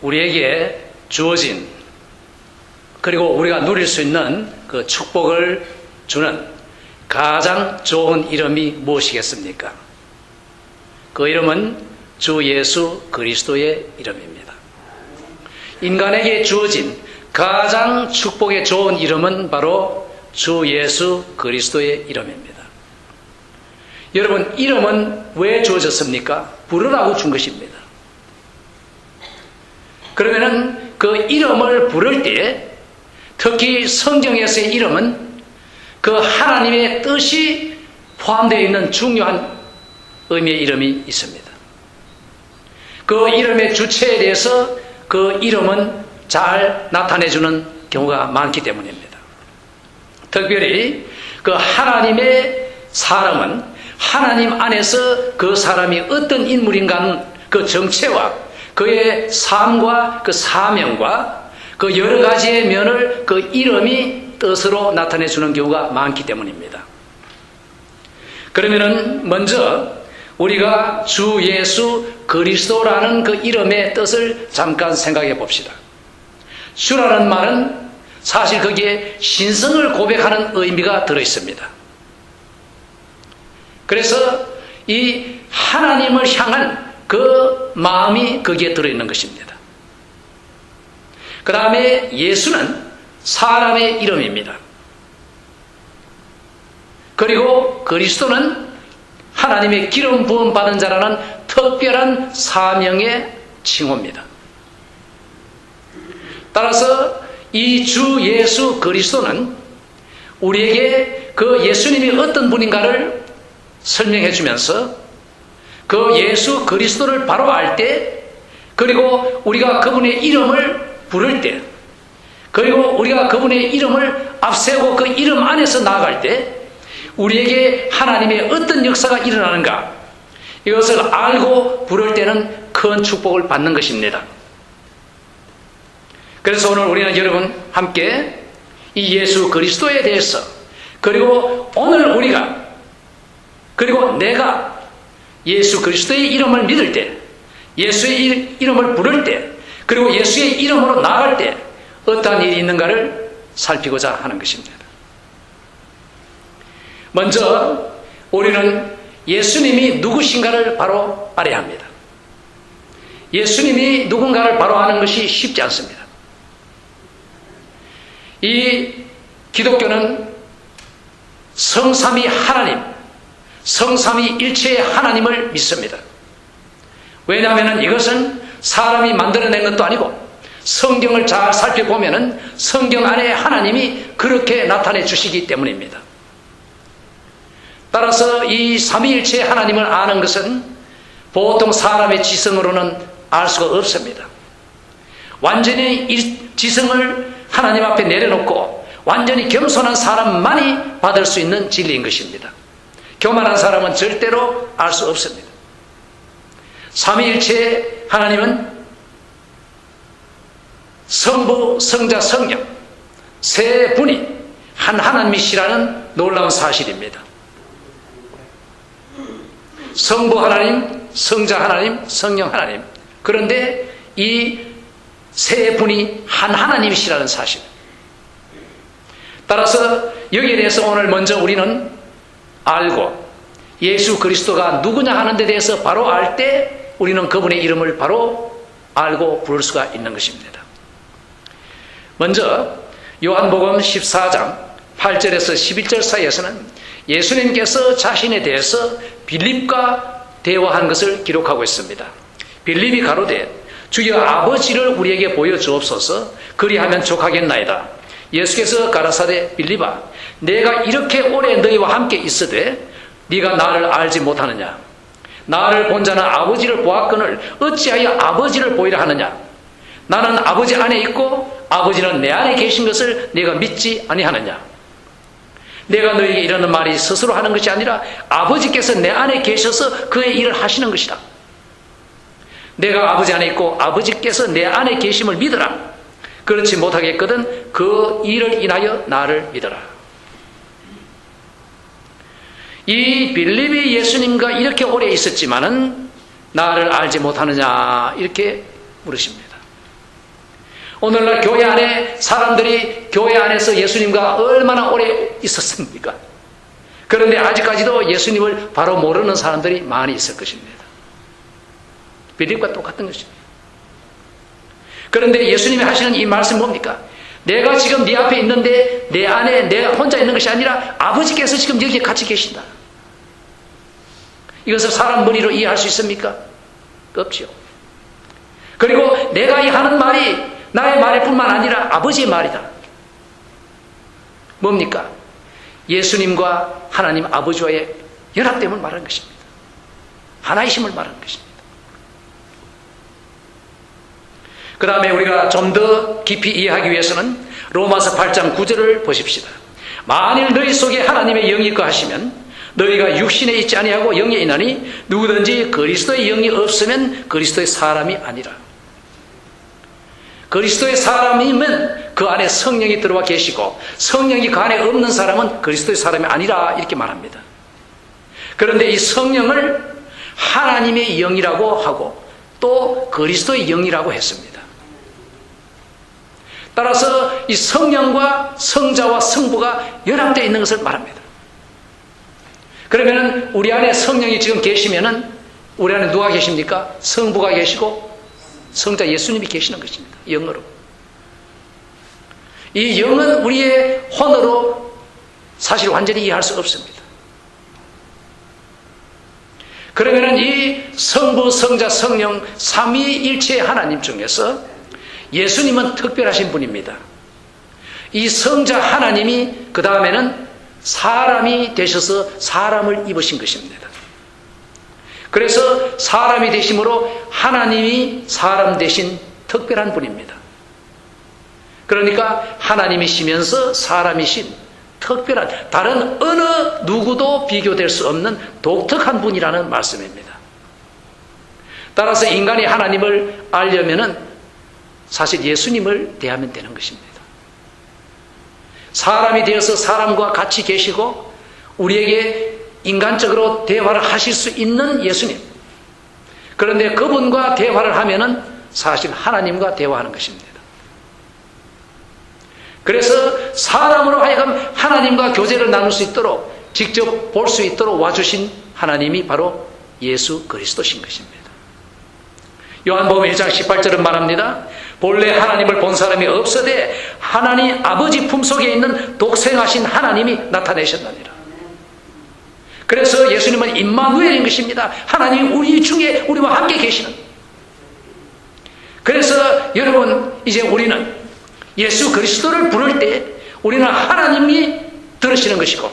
우리에게 주어진 그리고 우리가 누릴 수 있는 그 축복을 주는 가장 좋은 이름이 무엇이겠습니까? 그 이름은 주 예수 그리스도의 이름입니다. 인간에게 주어진 가장 축복에 좋은 이름은 바로 주 예수 그리스도의 이름입니다. 여러분, 이름은 왜 주어졌습니까? 부르라고 준 것입니다. 그러면은 그 이름을 부를 때, 특히 성경에서의 이름은 그 하나님의 뜻이 포함되어 있는 중요한 의미의 이름이 있습니다. 그 이름의 주체에 대해서 그 이름은 잘 나타내주는 경우가 많기 때문입니다. 특별히 그 하나님의 사람은 하나님 안에서 그 사람이 어떤 인물인가는 그 정체와 그의 삶과 그 사명과 그 여러 가지의 면을 그 이름이 뜻으로 나타내주는 경우가 많기 때문입니다. 그러면은 먼저 우리가 주 예수 그리스도라는 그 이름의 뜻을 잠깐 생각해 봅시다. 주라는 말은 사실 거기에 신성을 고백하는 의미가 들어 있습니다. 그래서 이 하나님을 향한 그 마음이 거기에 들어 있는 것입니다. 그 다음에 예수는 사람의 이름입니다. 그리고 그리스도는 하나님의 기름 부음 받은 자라는 특별한 사명의 칭호입니다. 따라서 이 주 예수 그리스도는 우리에게 그 예수님이 어떤 분인가를 설명해 주면서 그 예수 그리스도를 바로 알 때, 그리고 우리가 그분의 이름을 부를 때, 그리고 우리가 그분의 이름을 앞세우고 그 이름 안에서 나아갈 때 우리에게 하나님의 어떤 역사가 일어나는가, 이것을 알고 부를 때는 큰 축복을 받는 것입니다. 그래서 오늘 우리는 여러분 함께 이 예수 그리스도에 대해서, 그리고 오늘 우리가, 그리고 내가 예수 그리스도의 이름을 믿을 때, 예수의 이름을 부를 때, 그리고 예수의 이름으로 나아갈 때 어떠한 일이 있는가를 살피고자 하는 것입니다. 먼저 우리는 예수님이 누구신가를 바로 알아야 합니다. 예수님이 누군가를 바로 아는 것이 쉽지 않습니다. 이 기독교는 성삼위 하나님, 성삼위 일체의 하나님을 믿습니다. 왜냐하면 이것은 사람이 만들어낸 것도 아니고 성경을 잘 살펴보면 성경 안에 하나님이 그렇게 나타내 주시기 때문입니다. 따라서 이 삼위일체 하나님을 아는 것은 보통 사람의 지성으로는 알 수가 없습니다. 완전히 이 지성을 하나님 앞에 내려놓고 완전히 겸손한 사람만이 받을 수 있는 진리인 것입니다. 교만한 사람은 절대로 알 수 없습니다. 삼위일체 하나님은 성부, 성자, 성령 세 분이 한 하나님이시라는 놀라운 사실입니다. 성부 하나님, 성자 하나님, 성령 하나님. 그런데 이 세 분이 한 하나님이시라는 사실. 따라서 여기에 대해서 오늘 먼저 우리는 알고 예수 그리스도가 누구냐 하는 데 대해서 바로 알 때 우리는 그분의 이름을 바로 알고 부를 수가 있는 것입니다. 먼저 요한복음 14장 8절에서 11절 사이에서는 예수님께서 자신에 대해서 빌립과 대화한 것을 기록하고 있습니다. 빌립이 가로되 주여 아버지를 우리에게 보여주옵소서, 그리하면 족하겠나이다. 예수께서 가라사대 빌립아, 내가 이렇게 오래 너희와 함께 있으되 네가 나를 알지 못하느냐? 나를 본 자는 아버지를 보았거늘 어찌하여 아버지를 보이라 하느냐? 나는 아버지 안에 있고 아버지는 내 안에 계신 것을 네가 믿지 아니하느냐? 내가 너희에게 이러는 말이 스스로 하는 것이 아니라 아버지께서 내 안에 계셔서 그의 일을 하시는 것이다. 내가 아버지 안에 있고 아버지께서 내 안에 계심을 믿어라. 그렇지 못하겠거든 그 일을 인하여 나를 믿어라. 이 빌립이 예수님과 이렇게 오래 있었지만은 나를 알지 못하느냐 이렇게 물으십니다. 오늘날 교회 안에 사람들이 교회 안에서 예수님과 얼마나 오래 있었습니까? 그런데 아직까지도 예수님을 바로 모르는 사람들이 많이 있을 것입니다. 빌립과 똑같은 것입니다. 그런데 예수님이 하시는 이 말씀은 뭡니까? 내가 지금 네 앞에 있는데 내 안에 내가 혼자 있는 것이 아니라 아버지께서 지금 여기에 같이 계신다. 이것을 사람 머리로 이해할 수 있습니까? 없죠. 그리고 내가 이 하는 말이 나의 말일 뿐만 아니라 아버지의 말이다. 뭡니까? 예수님과 하나님 아버지와의 연합됨을 말하는 것입니다. 하나이심을 말하는 것입니다. 그 다음에 우리가 좀 더 깊이 이해하기 위해서는 로마서 8장 9절을 보십시다. 만일 너희 속에 하나님의 영이 거하시면 너희가 육신에 있지 아니하고 영에 있나니 누구든지 그리스도의 영이 없으면 그리스도의 사람이 아니라. 그리스도의 사람이면 그 안에 성령이 들어와 계시고 성령이 그 안에 없는 사람은 그리스도의 사람이 아니라 이렇게 말합니다. 그런데 이 성령을 하나님의 영이라고 하고 또 그리스도의 영이라고 했습니다. 따라서 이 성령과 성자와 성부가 연합되어 있는 것을 말합니다. 그러면 우리 안에 성령이 지금 계시면은 우리 안에 누가 계십니까? 성부가 계시고 성자 예수님이 계시는 것입니다. 영으로. 이 영은 우리의 혼으로 사실 완전히 이해할 수 없습니다. 그러면 이 성부, 성자, 성령 삼위일체의 하나님 중에서 예수님은 특별하신 분입니다. 이 성자 하나님이 그 다음에는 사람이 되셔서 사람을 입으신 것입니다. 그래서 사람이 되심으로 하나님이 사람 되신 특별한 분입니다. 그러니까 하나님이시면서 사람이신 특별한, 다른 어느 누구도 비교될 수 없는 독특한 분이라는 말씀입니다. 따라서 인간이 하나님을 알려면은 사실 예수님을 대하면 되는 것입니다. 사람이 되어서 사람과 같이 계시고 우리에게 인간적으로 대화를 하실 수 있는 예수님. 그런데 그분과 대화를 하면은 사실 하나님과 대화하는 것입니다. 그래서 사람으로 하여금 하나님과 교제를 나눌 수 있도록 직접 볼 수 있도록 와주신 하나님이 바로 예수 그리스도신 것입니다. 요한복음 1장 18절은 말합니다. 본래 하나님을 본 사람이 없으되 하나님 아버지 품속에 있는 독생하신 하나님이 나타내셨느니라. 그래서 예수님은 임마누엘인 것입니다. 하나님이 우리 중에 우리와 함께 계시는. 그래서 여러분 이제 우리는 예수 그리스도를 부를 때 우리는 하나님이 들으시는 것이고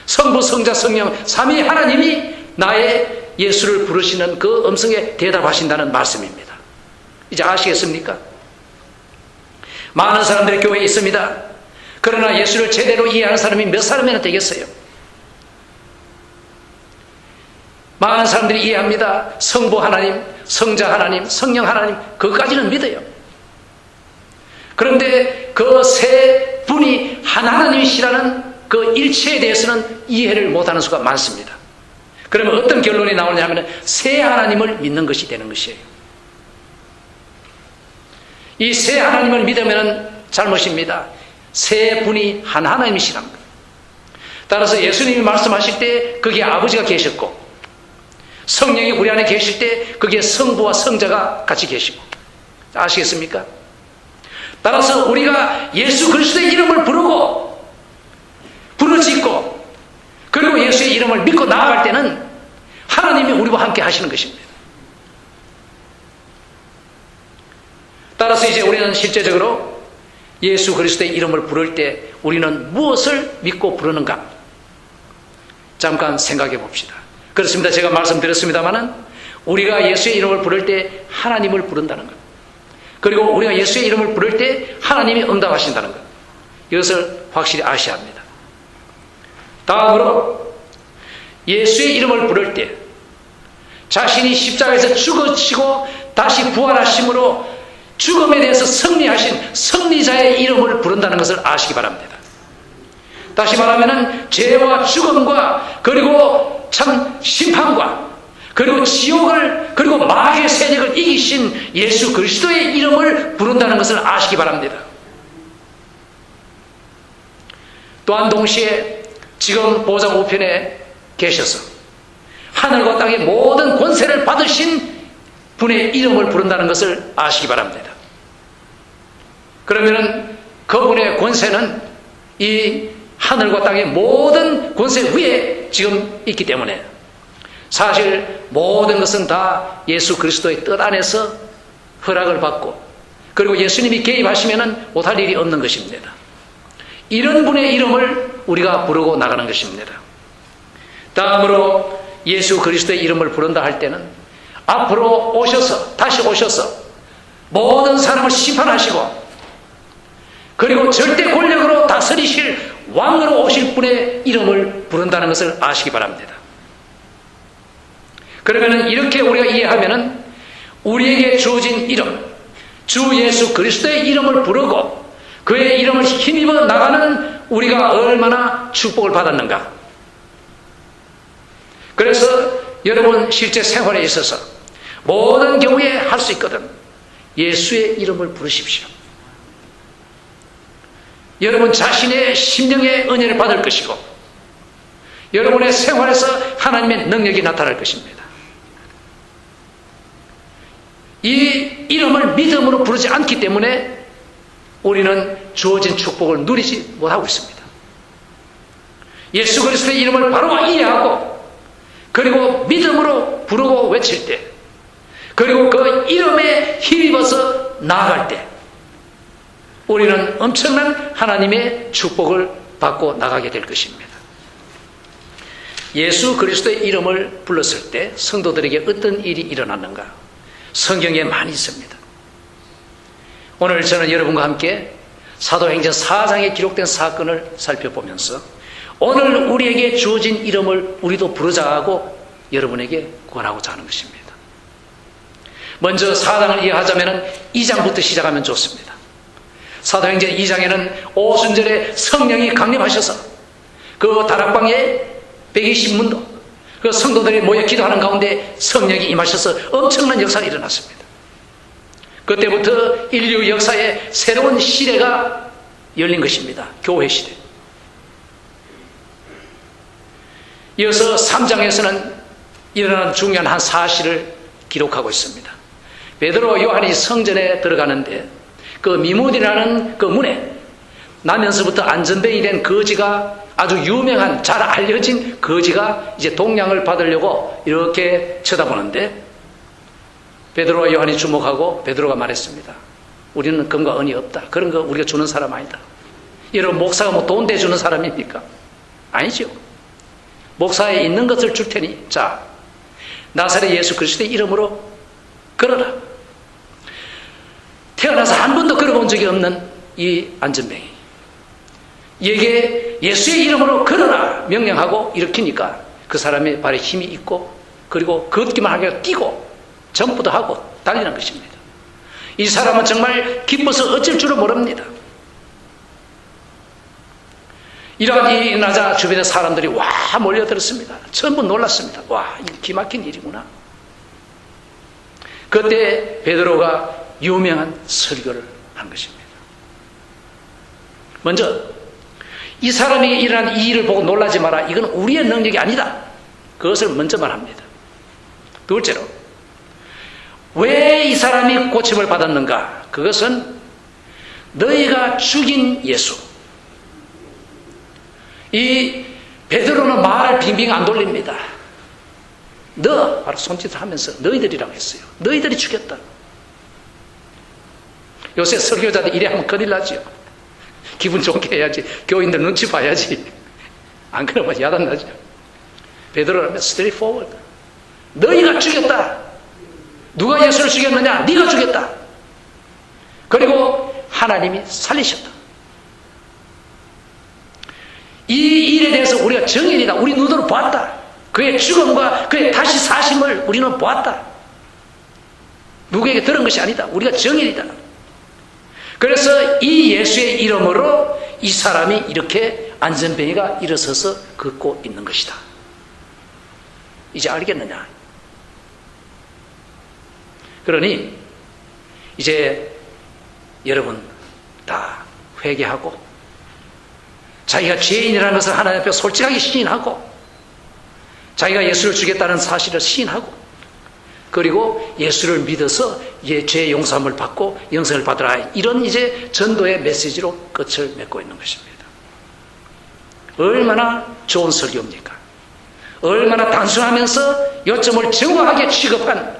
성부, 성자, 성령 삼위 하나님이 나의 예수를 부르시는 그 음성에 대답하신다는 말씀입니다. 이제 아시겠습니까? 많은 사람들이 교회에 있습니다. 그러나 예수를 제대로 이해하는 사람이 몇 사람이나 되겠어요? 많은 사람들이 이해합니다. 성부 하나님, 성자 하나님, 성령 하나님, 그것까지는 믿어요. 그런데 그 세 분이 한 하나님이시라는 그 일체에 대해서는 이해를 못하는 수가 많습니다. 그러면 어떤 결론이 나오냐면 세 하나님을 믿는 것이 되는 것이에요. 이 세 하나님을 믿으면 잘못입니다. 세 분이 한 하나님이시라는 거예요. 따라서 예수님이 말씀하실 때 거기에 아버지가 계셨고 성령이 우리 안에 계실 때 거기에 성부와 성자가 같이 계시고, 아시겠습니까? 따라서 우리가 예수 그리스도의 이름을 부르짖고 그리고 예수의 이름을 믿고 나아갈 때는 하나님이 우리와 함께 하시는 것입니다. 따라서 이제 우리는 실제적으로 예수 그리스도의 이름을 부를 때 우리는 무엇을 믿고 부르는가? 잠깐 생각해 봅시다. 그렇습니다. 제가 말씀드렸습니다마는 우리가 예수의 이름을 부를 때 하나님을 부른다는 것, 그리고 우리가 예수의 이름을 부를 때 하나님이 응답하신다는 것, 이것을 확실히 아셔야 합니다. 다음으로 예수의 이름을 부를 때 자신이 십자가에서 죽으시고 다시 부활하심으로 죽음에 대해서 승리하신 승리자의 이름을 부른다는 것을 아시기 바랍니다. 다시 말하면 죄와 죽음과 그리고 참 심판과 그리고 지옥을, 그리고 마귀의 세력을 이기신 예수 그리스도의 이름을 부른다는 것을 아시기 바랍니다. 또한 동시에 지금 보좌 우편에 계셔서 하늘과 땅의 모든 권세를 받으신 분의 이름을 부른다는 것을 아시기 바랍니다. 그러면은 그분의 권세는 이 하늘과 땅의 모든 권세 위에 지금 있기 때문에 사실 모든 것은 다 예수 그리스도의 뜻 안에서 허락을 받고, 그리고 예수님이 개입하시면 못할 일이 없는 것입니다. 이런 분의 이름을 우리가 부르고 나가는 것입니다. 다음으로 예수 그리스도의 이름을 부른다 할 때는 앞으로 오셔서, 다시 오셔서 모든 사람을 심판하시고, 그리고 절대 권력으로 다스리실 왕으로 오실 분의 이름을 부른다는 것을 아시기 바랍니다. 그러면 이렇게 우리가 이해하면 우리에게 주어진 이름, 주 예수 그리스도의 이름을 부르고 그의 이름을 힘입어 나가는 우리가 얼마나 축복을 받았는가. 그래서 여러분 실제 생활에 있어서 모든 경우에 할 수 있거든. 예수의 이름을 부르십시오. 여러분 자신의 심령의 은혜를 받을 것이고, 여러분의 생활에서 하나님의 능력이 나타날 것입니다. 이 이름을 믿음으로 부르지 않기 때문에 우리는 주어진 축복을 누리지 못하고 있습니다. 예수 그리스도의 이름을 바로 이해하고, 그리고 믿음으로 부르고 외칠 때, 그리고 그 이름에 힘입어서 나아갈 때 우리는 엄청난 하나님의 축복을 받고 나가게 될 것입니다. 예수 그리스도의 이름을 불렀을 때 성도들에게 어떤 일이 일어났는가? 성경에 많이 있습니다. 오늘 저는 여러분과 함께 사도행전 4장에 기록된 사건을 살펴보면서 오늘 우리에게 주어진 이름을 우리도 부르자고 여러분에게 권하고자 하는 것입니다. 먼저 4장을 이해하자면 2장부터 시작하면 좋습니다. 사도행전 2장에는 오순절에 성령이 강림하셔서 그 다락방에 120문도 그 성도들이 모여 기도하는 가운데 성령이 임하셔서 엄청난 역사가 일어났습니다. 그때부터 인류 역사의 새로운 시대가 열린 것입니다. 교회 시대. 이어서 3장에서는 일어난 중요한 한 사실을 기록하고 있습니다. 베드로 요한이 성전에 들어가는데 그 미문이라는 그 문에 나면서부터 안전뱅이 된 거지가, 아주 유명한 잘 알려진 거지가 이제 동양을 받으려고 이렇게 쳐다보는데 베드로와 요한이 주목하고 베드로가 말했습니다. 우리는 금과 은이 없다. 그런 거 우리가 주는 사람 아니다. 여러분 목사가 뭐 돈 대주는 사람입니까? 아니죠. 목사에 있는 것을 줄 테니 자, 나사렛 예수 그리스도의 이름으로 걸어라. 태어나서 한 번도 걸어본 적이 없는 이 안전뱅이 얘게 예수의 이름으로 걸어라 명령하고 일으키니까 그 사람의 발에 힘이 있고, 그리고 걷기만 하게 뛰고 점프도 하고 달리는 것입니다. 이 사람은 정말 기뻐서 어쩔 줄을 모릅니다. 이러한 일이 일어나자 주변의 사람들이 와 몰려들었습니다. 전부 놀랐습니다. 와, 이 기막힌 일이구나. 그때 베드로가 유명한 설교를 한 것입니다. 먼저 이 사람이 일어난 이 일을 보고 놀라지 마라. 이건 우리의 능력이 아니다. 그것을 먼저 말합니다. 둘째로, 왜 이 사람이 고침을 받았는가? 그것은 너희가 죽인 예수. 이 베드로는 말을 빙빙 안 돌립니다. 너, 바로 손짓을 하면서 너희들이라고 했어요. 너희들이 죽였다. 요새 설교자들 이래 하면 큰일 나죠. 기분 좋게 해야지. 교인들 눈치 봐야지. 안 그러면 야단나죠. 베드로라면 straight forward. 너희가 죽였다. 누가 예수를 죽였느냐? 네가 죽였다. 그리고 하나님이 살리셨다. 이 일에 대해서 우리가 정인이다. 우리 눈으로 보았다. 그의 죽음과 그의 다시 사심을 우리는 보았다. 누구에게 들은 것이 아니다. 우리가 정인이다. 그래서 이 예수의 이름으로 이 사람이 이렇게 안전뱅이가 일어서서 걷고 있는 것이다. 이제 알겠느냐? 그러니 이제 여러분 다 회개하고 자기가 죄인이라는 것을 하나님 앞에 솔직하게 시인하고 자기가 예수를 주겠다는 사실을 시인하고 그리고 예수를 믿어서 죄의 용서함을 받고 영생을 받으라, 이런 이제 전도의 메시지로 끝을 맺고 있는 것입니다. 얼마나 좋은 설교입니까? 얼마나 단순하면서 요점을 정확하게 취급한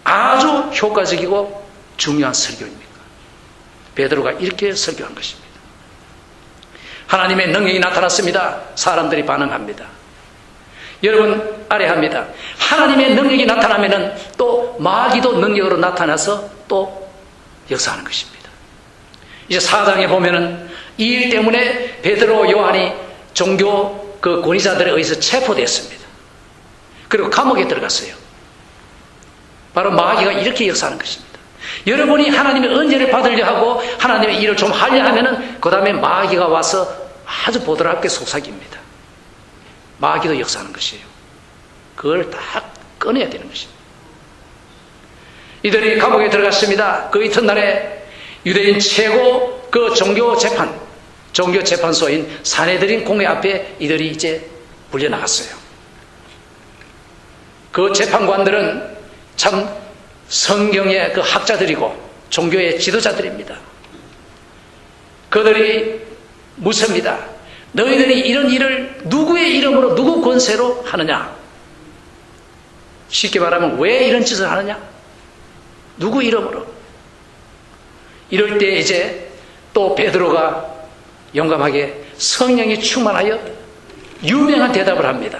아주 효과적이고 중요한 설교입니까? 베드로가 이렇게 설교한 것입니다. 하나님의 능력이 나타났습니다. 사람들이 반응합니다. 여러분 아뢰합니다. 하나님의 능력이 나타나면은 또 마귀도 능력으로 나타나서 또 역사하는 것입니다. 이제 4장에 보면은 이 일 때문에 베드로, 요한이 종교 그 권위자들에 의해서 체포됐습니다. 그리고 감옥에 들어갔어요. 바로 마귀가 이렇게 역사하는 것입니다. 여러분이 하나님의 은혜를 받으려 하고 하나님의 일을 좀 하려 하면은 그 다음에 마귀가 와서 아주 보드랍게 속삭입니다. 마귀도 역사하는 것이에요. 그걸 다 꺼내야 되는 것입니다. 이들이 감옥에 들어갔습니다. 그 이튿날에 유대인 최고 그 종교재판소인 산헤드린 공회 앞에 이들이 이제 불려나갔어요. 그 재판관들은 참 성경의 그 학자들이고 종교의 지도자들입니다. 그들이 묻습니다. 너희들이 이런 일을 누구의 이름으로 누구 권세로 하느냐? 쉽게 말하면 왜 이런 짓을 하느냐? 누구 이름으로? 이럴 때 이제 또 베드로가 용감하게 성령이 충만하여 유명한 대답을 합니다.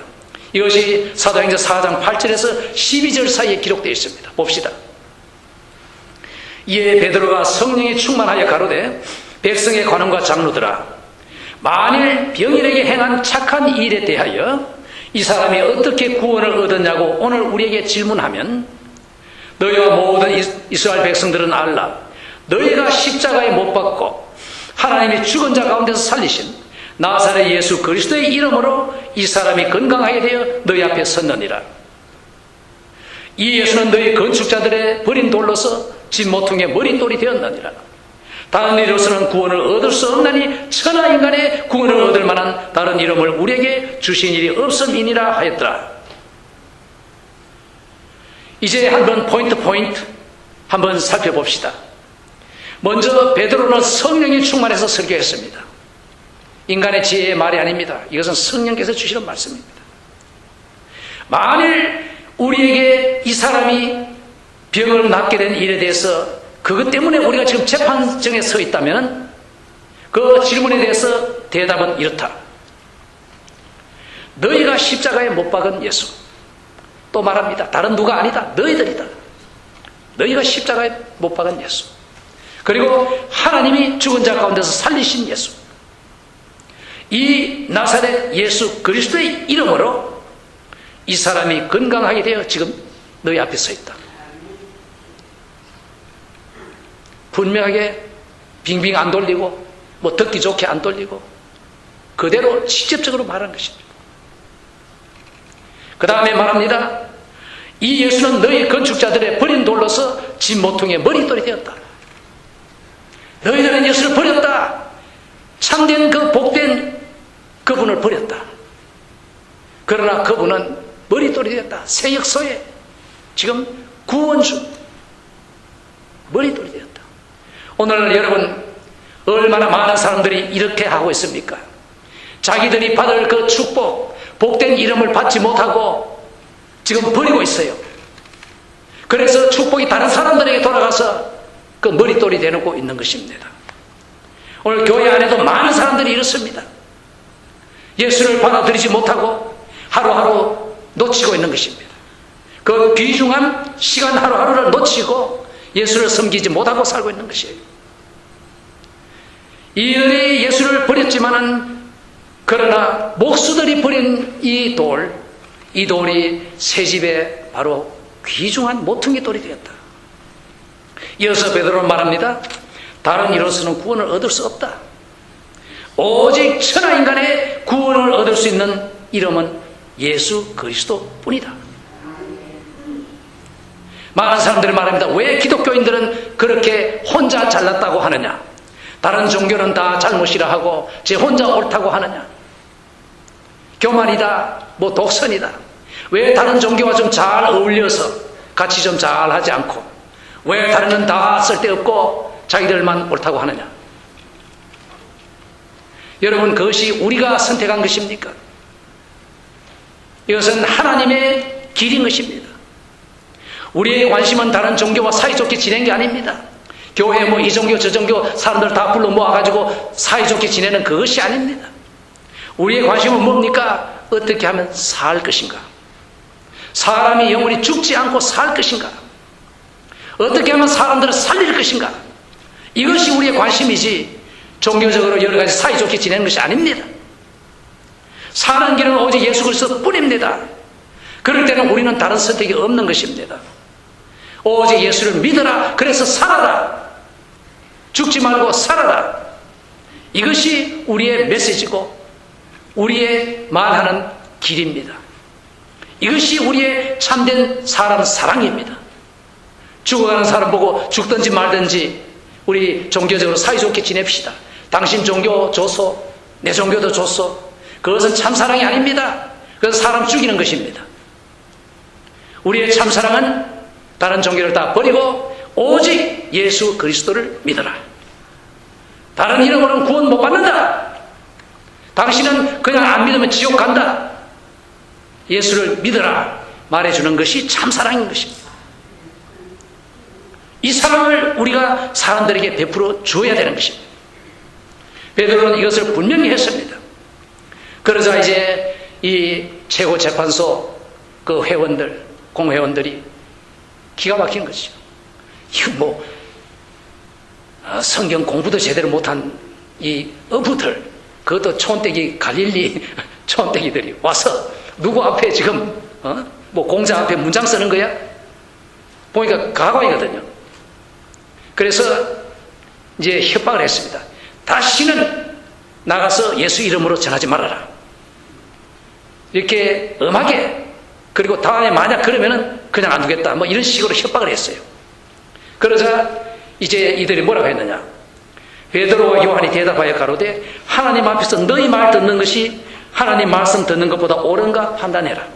이것이 사도행전 4장 8절에서 12절 사이에 기록되어 있습니다. 봅시다. 이에 베드로가 성령이 충만하여 가로되 백성의 관원과 장로들아, 만일 병인에게 행한 착한 일에 대하여 이 사람이 어떻게 구원을 얻었냐고 오늘 우리에게 질문하면 너희와 모든 이스라엘 백성들은 알라. 너희가 십자가에 못 박고 하나님이 죽은 자 가운데서 살리신 나사렛 예수 그리스도의 이름으로 이 사람이 건강하게 되어 너희 앞에 섰느니라. 이 예수는 너희 건축자들의 버린 돌로서 집 모퉁이의 머릿돌이 되었느니라. 다른 이로서는 구원을 얻을 수 없나니 천하 인간의 구원을 얻을 만한 다른 이름을 우리에게 주신 일이 없음이니라 하였더라. 이제 한번 포인트 한번 살펴봅시다. 먼저 베드로는 성령이 충만해서 설교했습니다. 인간의 지혜의 말이 아닙니다. 이것은 성령께서 주시는 말씀입니다. 만일 우리에게 이 사람이 병을 낫게 된 일에 대해서 그것 때문에 우리가 지금 재판정에 서 있다면 그 질문에 대해서 대답은 이렇다. 너희가 십자가에 못 박은 예수. 또 말합니다. 다른 누가 아니다. 너희들이다. 너희가 십자가에 못 박은 예수. 그리고 하나님이 죽은 자 가운데서 살리신 예수. 이 나사렛 예수 그리스도의 이름으로 이 사람이 건강하게 되어 지금 너희 앞에 서 있다. 분명하게 빙빙 안 돌리고 뭐 듣기 좋게 안 돌리고 그대로 직접적으로 말한 것입니다. 그 다음에 말합니다. 이 예수는 너희 건축자들의 버린 돌로서 집 모퉁이의 머릿돌이 되었다. 너희들은 예수를 버렸다. 참된 그 복된 그분을 버렸다. 그러나 그분은 머릿돌이 되었다. 새 역사에 지금 구원주 머릿돌이 되었다. 오늘 여러분 얼마나 많은 사람들이 이렇게 하고 있습니까? 자기들이 받을 그 축복, 복된 이름을 받지 못하고 지금 버리고 있어요. 그래서 축복이 다른 사람들에게 돌아가서 그 머릿돌이 되놓고 있는 것입니다. 오늘 교회 안에도 많은 사람들이 이렇습니다. 예수를 받아들이지 못하고 하루하루 놓치고 있는 것입니다. 그 귀중한 시간 하루하루를 놓치고 예수를 섬기지 못하고 살고 있는 것이에요. 이들이 예수를 버렸지만은 그러나 목수들이 버린 이 돌이 새 집에 바로 귀중한 모퉁이 돌이 되었다. 이어서 베드로는 말합니다. 다른 이로서는 구원을 얻을 수 없다. 오직 천하 인간의 구원을 얻을 수 있는 이름은 예수 그리스도 뿐이다. 많은 사람들이 말합니다. 왜 기독교인들은 그렇게 혼자 잘났다고 하느냐? 다른 종교는 다 잘못이라 하고 제 혼자 옳다고 하느냐? 교만이다, 뭐 독선이다. 왜 다른 종교와 좀 잘 어울려서 같이 좀 잘 하지 않고 왜 다른은 다 쓸데없고 자기들만 옳다고 하느냐? 여러분, 그것이 우리가 선택한 것입니까? 이것은 하나님의 길인 것입니다. 우리의 관심은 다른 종교와 사이좋게 지내는 게 아닙니다. 교회 뭐 이 종교 저 종교 사람들 다 불러 모아가지고 사이좋게 지내는 그것이 아닙니다. 우리의 관심은 뭡니까? 어떻게 하면 살 것인가? 사람이 영원히 죽지 않고 살 것인가? 어떻게 하면 사람들을 살릴 것인가? 이것이 우리의 관심이지 종교적으로 여러 가지 사이좋게 지내는 것이 아닙니다. 사는 길은 오직 예수 그리스도 뿐입니다. 그럴 때는 우리는 다른 선택이 없는 것입니다. 오직 예수를 믿어라. 그래서 살아라. 죽지 말고 살아라. 이것이 우리의 메시지고 우리의 말하는 길입니다. 이것이 우리의 참된 사람 사랑입니다. 죽어가는 사람 보고 죽든지 말든지 우리 종교적으로 사이좋게 지냅시다. 당신 종교 좋소, 내 종교도 좋소. 그것은 참사랑이 아닙니다. 그것은 사람 죽이는 것입니다. 우리의 참사랑은 다른 종교를 다 버리고 오직 예수 그리스도를 믿어라. 다른 이름으로는 구원 못 받는다. 당신은 그냥 안 믿으면 지옥 간다. 예수를 믿어라 말해주는 것이 참사랑인 것입니다. 이 사랑을 우리가 사람들에게 베풀어 줘야 되는 것입니다. 베드로는 이것을 분명히 했습니다. 그러자 이제 이 최고재판소 그 회원들, 공회원들이 기가 막힌 것이죠. 이거 뭐 성경 공부도 제대로 못한 이 어부들, 그것도 촌떼기 갈릴리 촌떼기들이 와서 누구 앞에 지금 뭐 공자 앞에 문장 쓰는 거야? 보니까 가관이거든요. 그래서 이제 협박을 했습니다. 다시는 나가서 예수 이름으로 전하지 말아라. 이렇게 엄하게, 그리고 다음에 만약 그러면은 그냥 안 두겠다. 뭐 이런 식으로 협박을 했어요. 그러자 이제 이들이 뭐라고 했느냐? 베드로와 요한이 대답하여 가로되 하나님 앞에서 너희 말 듣는 것이 하나님 말씀 듣는 것보다 옳은가 판단해라.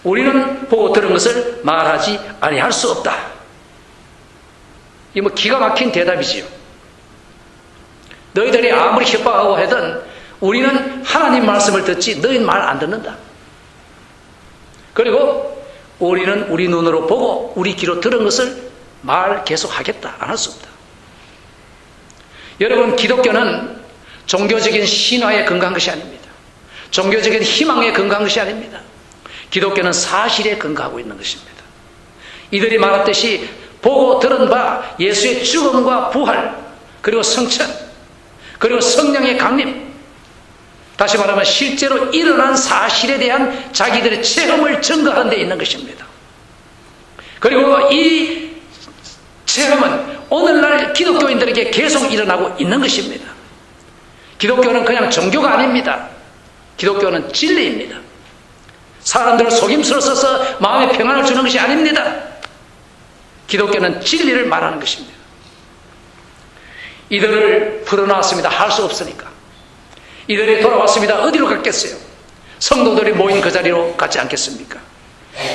우리는 보고 들은 것을 말하지 아니할 수 없다. 이 뭐 기가 막힌 대답이지요. 너희들이 아무리 협박하고 하든 우리는 하나님 말씀을 듣지 너희는 말 안 듣는다. 그리고 우리는 우리 눈으로 보고 우리 귀로 들은 것을 말 계속하겠다. 안 할 수 없다. 여러분, 기독교는 종교적인 신화에 근거한 것이 아닙니다. 종교적인 희망에 근거한 것이 아닙니다. 기독교는 사실에 근거하고 있는 것입니다. 이들이 말했듯이 보고 들은 바 예수의 죽음과 부활, 그리고 성천, 그리고 성령의 강림, 다시 말하면 실제로 일어난 사실에 대한 자기들의 체험을 증거하는 데 있는 것입니다. 그리고 이 체험은 오늘날 기독교인들에게 계속 일어나고 있는 것입니다. 기독교는 그냥 종교가 아닙니다. 기독교는 진리입니다. 사람들을 속임수로 써서 마음의 평안을 주는 것이 아닙니다. 기독교는 진리를 말하는 것입니다. 이들을 풀어놨습니다. 할 수 없으니까. 이들이 돌아왔습니다. 어디로 갔겠어요? 성도들이 모인 그 자리로 가지 않겠습니까?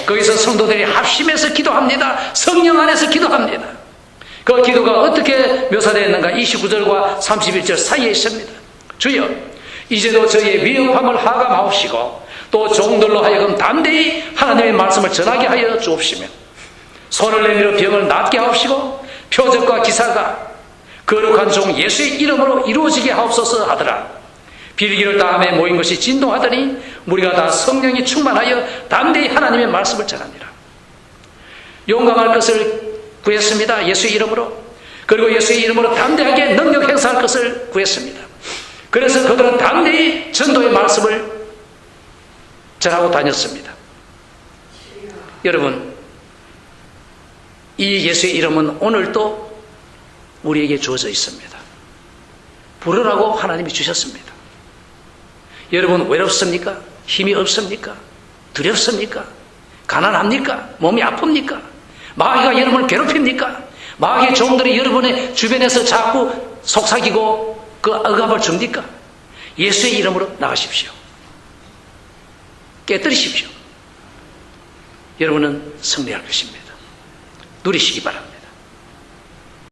거기서 성도들이 합심해서 기도합니다. 성령 안에서 기도합니다. 그 기도가 어떻게 묘사되어 있는가? 29절과 31절 사이에 있습니다. 주여, 이제도 저희의 위협함을 하감하옵시고 또 종들로 하여금 담대히 하나님의 말씀을 전하게 하여 주옵시며 손을 내밀어 병을 낫게 하옵시고 표적과 기사가 거룩한 종 예수의 이름으로 이루어지게 하옵소서 하더라. 빌기를 다음에 모인 것이 진동하더니 우리가 다 성령이 충만하여 담대히 하나님의 말씀을 전하니라. 용감할 것을 구했습니다. 예수의 이름으로. 그리고 예수의 이름으로 담대하게 능력 행사할 것을 구했습니다. 그래서 그들은 담대히 전도의 말씀을 전하고 다녔습니다. 여러분, 이 예수의 이름은 오늘도 우리에게 주어져 있습니다. 부르라고 하나님이 주셨습니다. 여러분, 외롭습니까? 힘이 없습니까? 두렵습니까? 가난합니까? 몸이 아픕니까? 마귀가 여러분을 괴롭힙니까? 마귀의 종들이 여러분의 주변에서 자꾸 속삭이고 그 억압을 줍니까? 예수의 이름으로 나가십시오. 깨뜨리십시오. 여러분은 승리할 것입니다. 누리시기 바랍니다.